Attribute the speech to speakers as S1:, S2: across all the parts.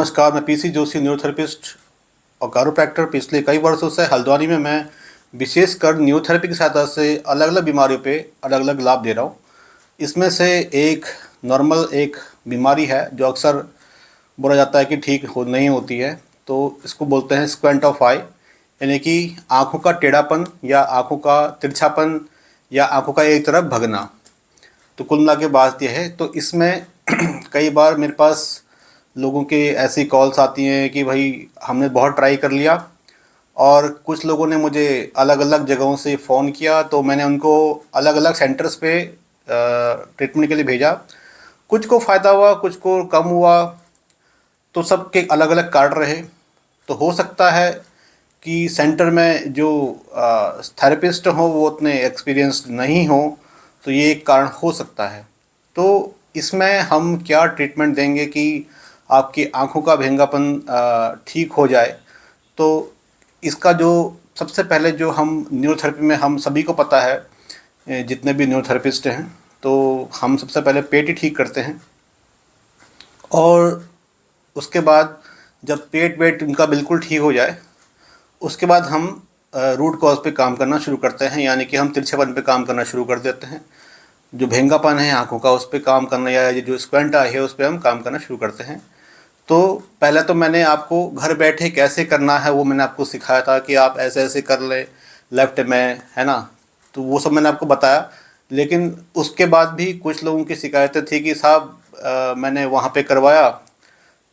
S1: नमस्कार, मैं PC Joshi, neurotherapist और कारोप्रैक्टर। पिछले कई वर्षों से हल्द्वानी में मैं विशेषकर न्यूरोथेरेपी की सहायता से अलग अलग बीमारियों पे अलग अलग लाभ दे रहा हूँ। इसमें से एक नॉर्मल एक बीमारी है जो अक्सर बोला जाता है कि ठीक हो नहीं होती है, तो इसको बोलते हैं स्क्वेंट ऑफ आई, यानी कि आँखों का टेढ़ापन या आँखों का तिरछापन या आँखों का एक तरफ भगना। तो कुल मिला के बात यह है। तो इसमें कई बार मेरे पास लोगों के ऐसी कॉल्स आती हैं कि भाई हमने बहुत ट्राई कर लिया, और कुछ लोगों ने मुझे अलग अलग जगहों से फ़ोन किया, तो मैंने उनको अलग अलग सेंटर्स पे ट्रीटमेंट के लिए भेजा। कुछ को फ़ायदा हुआ, कुछ को कम हुआ, तो सबके अलग अलग कार्ड रहे। तो हो सकता है कि सेंटर में जो थेरेपिस्ट हो वो उतने एक्सपीरियंस्ड नहीं हो, तो ये एक कारण हो सकता है। तो इसमें हम क्या ट्रीटमेंट देंगे कि आपकी आँखों का भेंगापन ठीक हो जाए। तो इसका जो सबसे पहले जो हम न्यूरोथेरेपी में हम सभी को पता है, जितने भी न्यूरोथेरेपिस्ट हैं, तो हम सबसे पहले पेट ही ठीक करते हैं, और उसके बाद जब पेट वेट उनका बिल्कुल ठीक हो जाए, उसके बाद हम रूट कॉज पे काम करना शुरू करते हैं, यानी कि हम तिरछेपन पे काम करना शुरू कर देते हैं। जो भेंगापन है आँखों का, उस पे काम करना, या ये जो स्क्वेंट आई है उस पे हम काम करना शुरू करते हैं। तो पहले तो मैंने आपको घर बैठे कैसे करना है वो मैंने आपको सिखाया था कि आप ऐसे ऐसे कर लें लेफ़्ट में, है ना। तो वो सब मैंने आपको बताया। लेकिन उसके बाद भी कुछ लोगों की शिकायतें थी कि साहब मैंने वहाँ पे करवाया,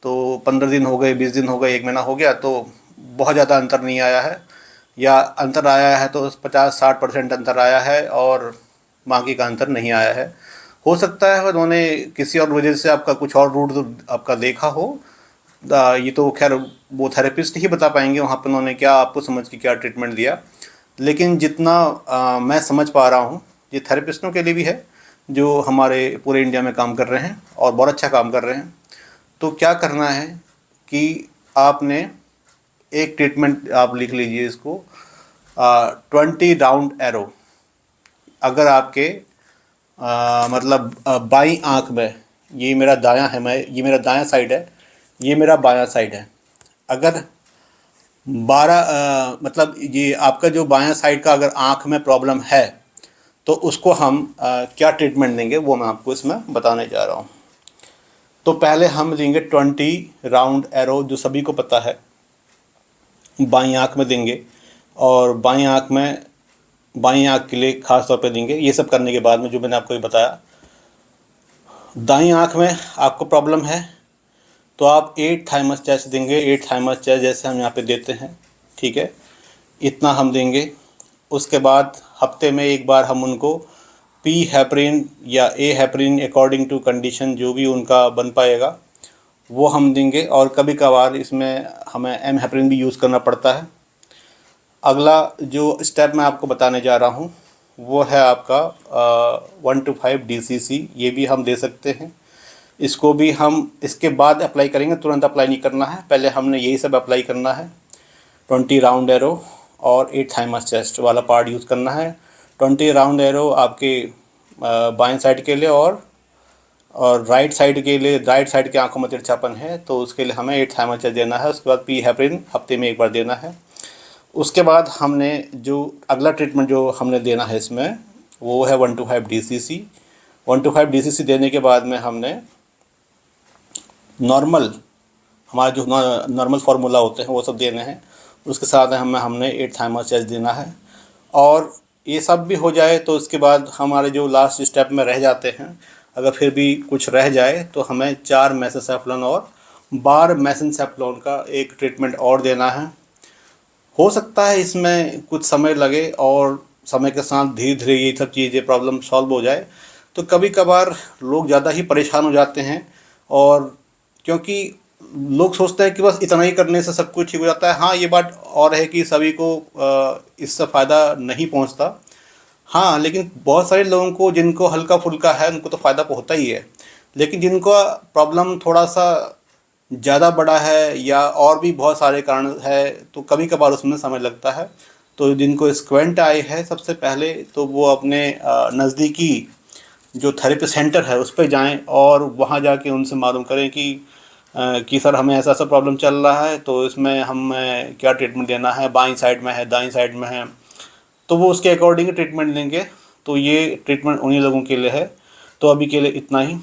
S1: तो 15 दिन हो गए, 20 दिन हो गए, 1 महीना हो गया, तो बहुत ज़्यादा अंतर नहीं आया है, या अंतर आया है तो 50-60% अंतर आया है, और बाकी का अंतर नहीं आया है। हो सकता है उन्होंने किसी और वजह से आपका कुछ और रूट आपका देखा हो। ये तो खैर वो थेरेपिस्ट ही बता पाएंगे वहाँ पर उन्होंने क्या आपको समझ के क्या ट्रीटमेंट दिया। लेकिन जितना मैं समझ पा रहा हूँ, ये थेरेपिस्टों के लिए भी है जो हमारे पूरे इंडिया में काम कर रहे हैं और बहुत अच्छा काम कर रहे हैं। तो क्या करना है कि आपने एक ट्रीटमेंट आप लिख लीजिए इसको, 20 राउंड एरो। अगर आपके मतलब बाईं आँख में, ये मेरा दायां है, मैं ये मेरा दायां साइड है, ये मेरा बायां साइड है। अगर 12 मतलब ये आपका जो बायां साइड का अगर आँख में प्रॉब्लम है, तो उसको हम क्या ट्रीटमेंट देंगे वो मैं आपको इसमें बताने जा रहा हूँ। तो पहले हम देंगे 20 राउंड एरो, जो सभी को पता है, बाईं आँख में देंगे, और बाईं आँख के लिए ख़ास तौर पे देंगे। ये सब करने के बाद में जो मैंने आपको ये बताया, दाईं आँख में आपको प्रॉब्लम है तो आप 8 थाइमस चेस्ट देंगे। 8 थाइमस चेस्ट जैसे हम यहाँ पे देते हैं, ठीक है, इतना हम देंगे। उसके बाद हफ्ते में एक बार हम उनको पी हेपरिन या ए हेपरिन, अकॉर्डिंग टू कंडीशन जो भी उनका बन पाएगा, वो हम देंगे। और कभी कभार इसमें हमें एम हेपरिन भी यूज़ करना पड़ता है। अगला जो स्टेप मैं आपको बताने जा रहा हूँ वो है आपका 1 to 5 DCC। ये भी हम दे सकते हैं। इसको भी हम इसके बाद अप्लाई करेंगे, तुरंत अप्लाई नहीं करना है, पहले हमने यही सब अप्लाई करना है। 20 राउंड एरो और 8 थाइमस चेस्ट वाला पार्ट यूज़ करना है। 20 राउंड एरो आपके बाएं साइड के लिए, और राइट साइड के लिए, राइट साइड की आंखों में तिरछापन है तो उसके लिए हमें 8 थाइमस चेस्ट देना है। उसके बाद पी हेपरिन हफ्ते में एक बार देना है। उसके बाद हमने जो अगला ट्रीटमेंट जो हमने देना है इसमें, वो है 1 to 5 DCC। 1 to 5 DCC देने के बाद में हमने नॉर्मल, हमारा जो नॉर्मल फार्मूला होते हैं वो सब देने हैं। उसके साथ हमने 8 थाइमस चेस्ट देना है। और ये सब भी हो जाए तो उसके बाद हमारे जो लास्ट स्टेप में रह जाते हैं, अगर फिर भी कुछ रह जाए तो हमें 4 मेसेंसेफ्लोन और 12 मेसेंसेफ्लोन का एक ट्रीटमेंट और देना है। हो सकता है इसमें कुछ समय लगे और समय के साथ धीरे धीरे ये सब चीज़ें प्रॉब्लम सॉल्व हो जाए। तो कभी कभार लोग ज़्यादा ही परेशान हो जाते हैं, और क्योंकि लोग सोचते हैं कि बस इतना ही करने से सब कुछ ठीक हो जाता है। हाँ, ये बात और है कि सभी को इससे फ़ायदा नहीं पहुंचता। हाँ, लेकिन बहुत सारे लोगों को जिनको हल्का फुल्का है उनको तो फ़ायदा होता ही है। लेकिन जिनको प्रॉब्लम थोड़ा सा ज़्यादा बड़ा है या और भी बहुत सारे कारण है, तो कभी कभार उसमें समय लगता है। तो जिनको स्क्वेंट आई है, सबसे पहले तो वो अपने नज़दीकी जो थेरेपी सेंटर है उस पर जाएं, और वहाँ जाके उनसे मालूम करें कि कि सर हमें ऐसा ऐसा प्रॉब्लम चल रहा है, तो इसमें हमें क्या ट्रीटमेंट देना है, बाईं साइड में है, दाईं साइड में है, तो वो उसके अकॉर्डिंग ट्रीटमेंट देंगे। तो ये ट्रीटमेंट उन्हीं लोगों के लिए है। तो अभी के लिए इतना ही।